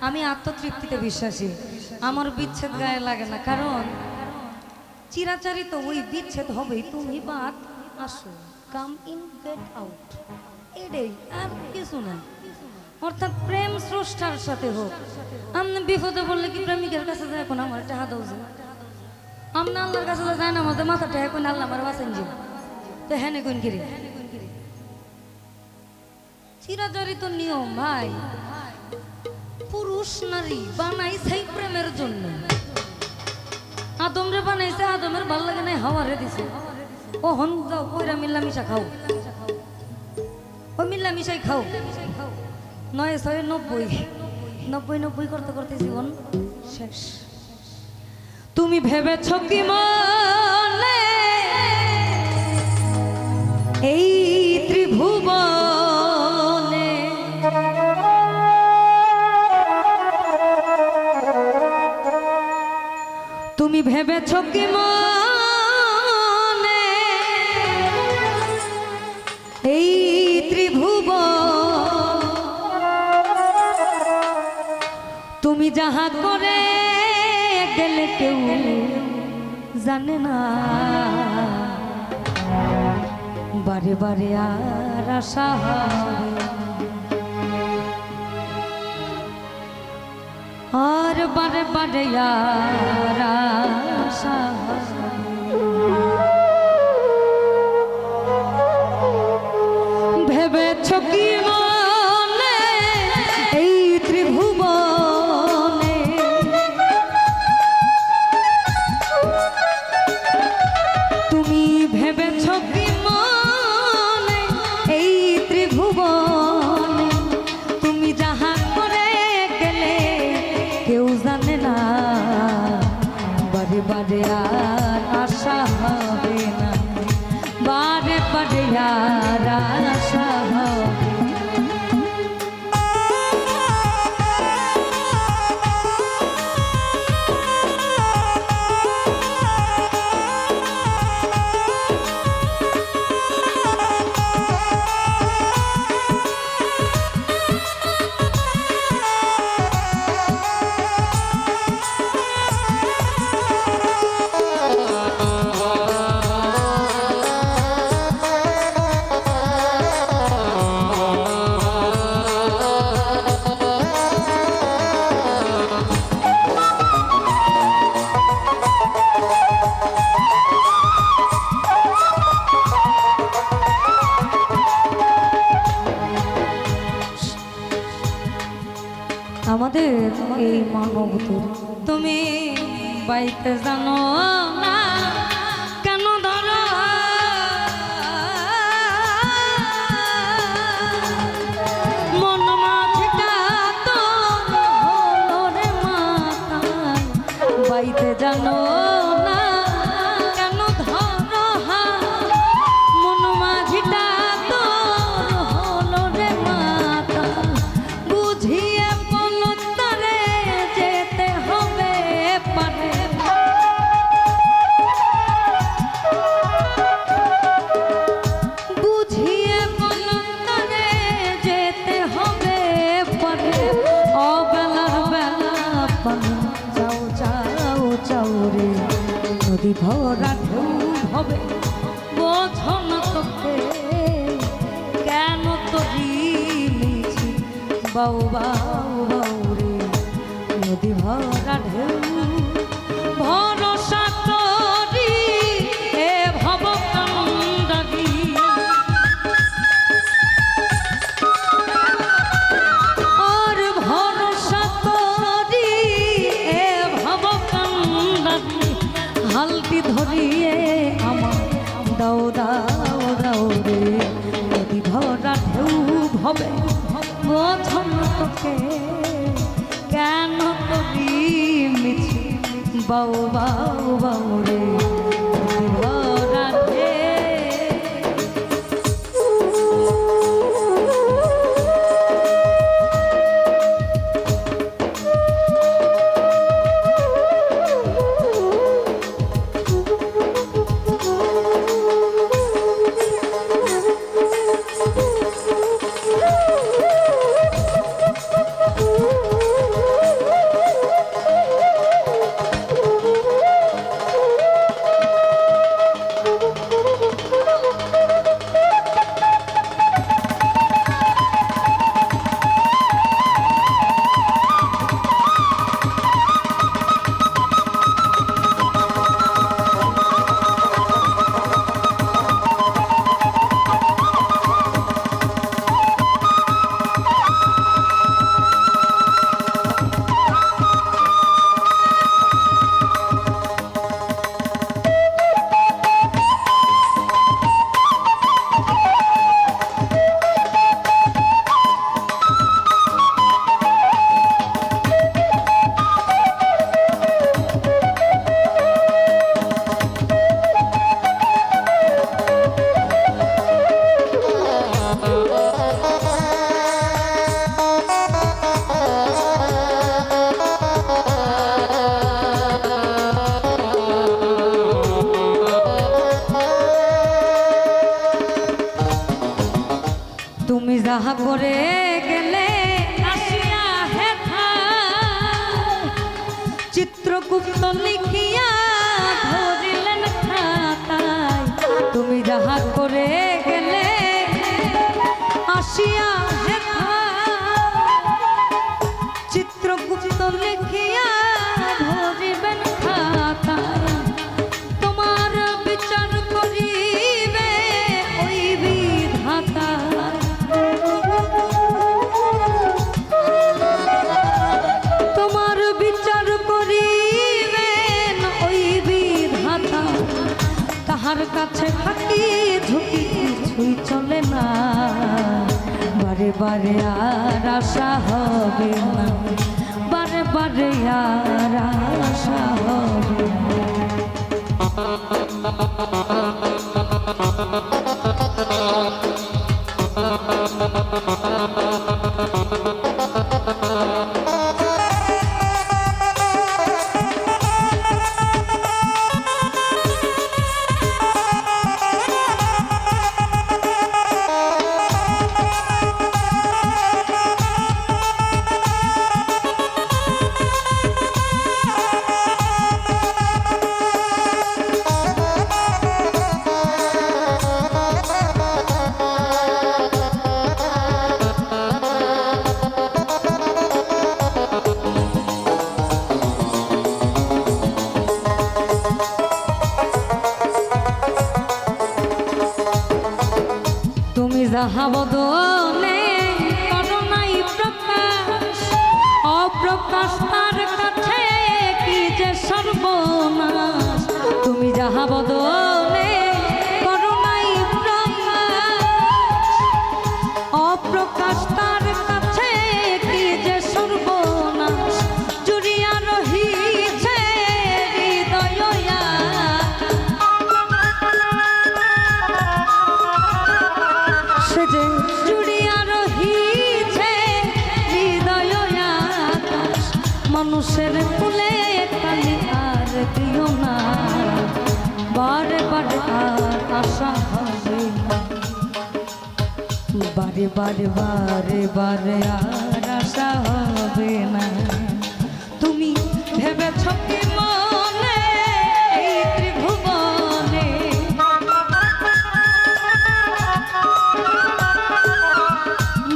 আমি আত্মতৃপ্তিতে বিশ্বাসী, আমার বিচ্ছেদ গায়ে লাগে না, কারণ চিরাচারি তো ওই বিচ্ছেদ হবেই। তুমি বাদ আসো, কাম ইন গেট আউট, এটাই, আর কিছু না। অর্থাৎ প্রেম স্রষ্টার সাথে হোক। আপনি বিপদে বললে কি প্রেমিকের কাছে যায় এখন আমার টাকা দাও যে, আপনি আল্লাহর কাছে যায় না আমাদের মাথাটা এখন আল্লাহ আমার বাঁচেন যে, তো হ্যাঁ কোন কিরে চিরাচরিত নিয়ম ভাই। পুরুষ নারী বানাইছে প্রেমের জন্য। আদমরে বানাইছে, আদমের ভাল লাগে নাই, হাওয়ারে দিছে। ও হন যাও কইরা মিল্লামিশা খাও, ও মিল্লামিশাই খাও। 9 6 90 90 90 করতে করতে জীবন শেষ। তুমি ভেবেছ কি মনে এই ত্রিভুবনে তুমি ভেবেছ কি মনে এই ত্রিভুবন তুমি যাহা করে গেলে কেউ জানে না, বারে বারে আর আশা হবে, আর বারে বারে আর আশা হবে। ভেবেছ কি মনে এই ত্রিভুবনে তুমি ভেবেছ কি মনে এই ত্রিভুবনে তুমি যাহা করে গেলে কেউ জানে না, বারে বারে আর আশা হবে না, বারে বারে আর আশা হবে। আমাদের এই মানবতার তুমি বাইতে জানো না কেন ধরো মন মাঝটা তো হলো রে মাথা, বাইতে জানো না কেন ধরো মন মাঝটা তো হলো রে মাথা, বুঝিয়ে নদী ভরা ঢেউ হবে বোঝন তোকে কেন তরি মিছি বাউ বাউ বাউ রে, নদী ভরা ঢেউ ভরসা করি এ ভব কান্দারি, আর ভরসা করি এ ভব কান্দারি, হালটি ধরিয়ে আমার দাও দাও দাও রে, নদী ভরা ঢেউ হবে বোঝন তোকে কেন তরি মিছি বাউ বাউ বাউ রে, নদী ভরা যাহা করে গেলে আসিয়া হেথা চিত্রগুপ্ত লিখিয়া ধরিলেন খাতায়। তুমি যাহা করে গেলে আসিয়া হেথা চিত্রগুপ্ত লিখিয়া ধরিবেন খাতায়। তোমার বিচার করিবে ওই বিধাতা। তোমার বিচার করিবেন ওই বিধাতা। তাহার কাছে থাকি ঝুঁকি কিছুই চলে না, বারে বারে আর আশা হবে না, বারে বারে আর আশা হবে না। যাহা বদনে করোনাই প্রকাশ, অপ্রকাশ তার কাছে কি যে সর্বনাশ। তুমি যাহা বদনে করোনাই প্রকাশ, অপ্রকাশ তার কাছে কি যে সর্বনাশ। জুড়িয়া রহিছে হৃদয়া সে যে জুড়িয়া রহিছে হৃদয় আকাশ। মানুষের কুলে কালি আর দিও না, বারে বারে আর আশা হবে না, বারে বারে বারে বারে আর আশা হবে না। তুমি ভেবেছ কি মনে এই ত্রিভুবনে,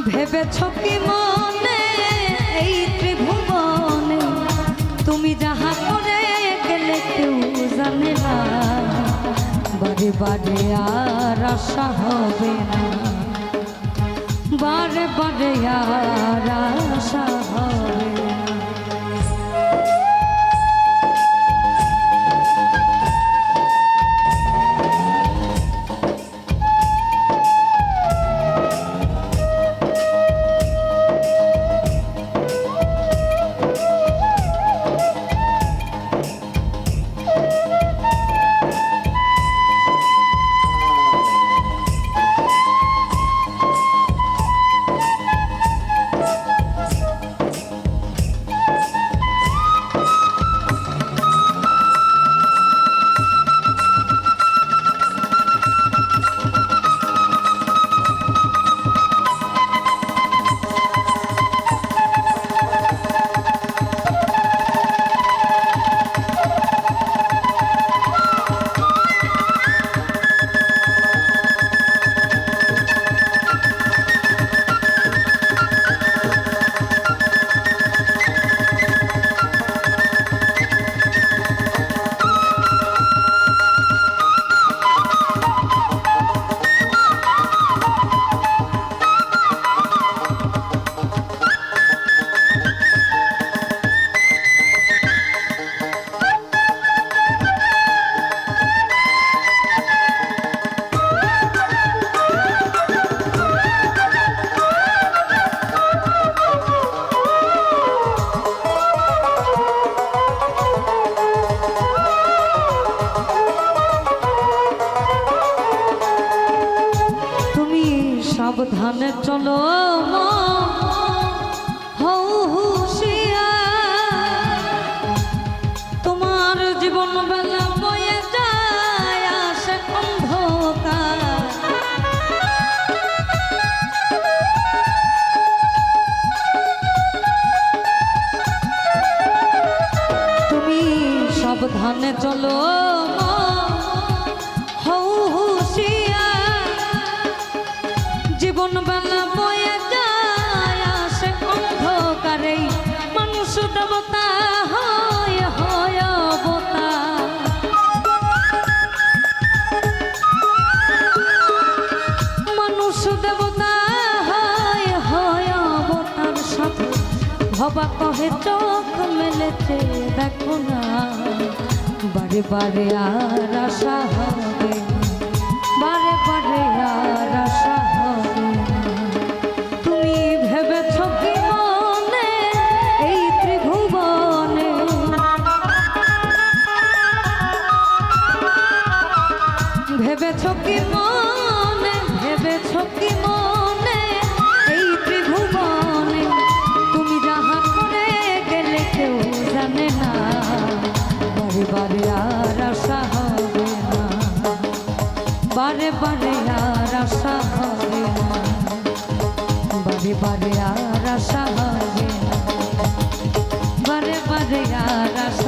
ভেবেছ কি মনে এই ত্রিভুবনে, তুমি যাহা করে গেলে কেউ জানে না, বারে বারে আর আশা হবে না, বারে বারে আর আশা হবে না। সাবধানে চলো হও হুঁশিয়ার, তোমার জীবন বেলা বয়ে যায় আসে অন্ধকার। সাবধানে চলো হৌ হুঁশিয়ার, জীবন বেলা বয়ে যায় আসে অন্ধকারে, মানুষ দেবতা হয় হয় অবতার। মানুষ দেবতা হয় হয় অবতার, সাথে ভবা কহে চোখ মেলেছে দেখো না, বারে বারে আর আশা হবে না, বারে বারে আর আশা হবে না। তুমি ভেবেছ কি মনে এই ত্রিভুবনে, ভেবেছ কি মনে, ভেবেছ কি মনে এই ত্রিভুবনে, তুমি যাহা করে গেলে কেউ জানে না, বারে বারে আর আশা হবে না, বারে বারে আর আশা হবে না, বারে বারে আর আশা হবে না, বারে বারে আর আশা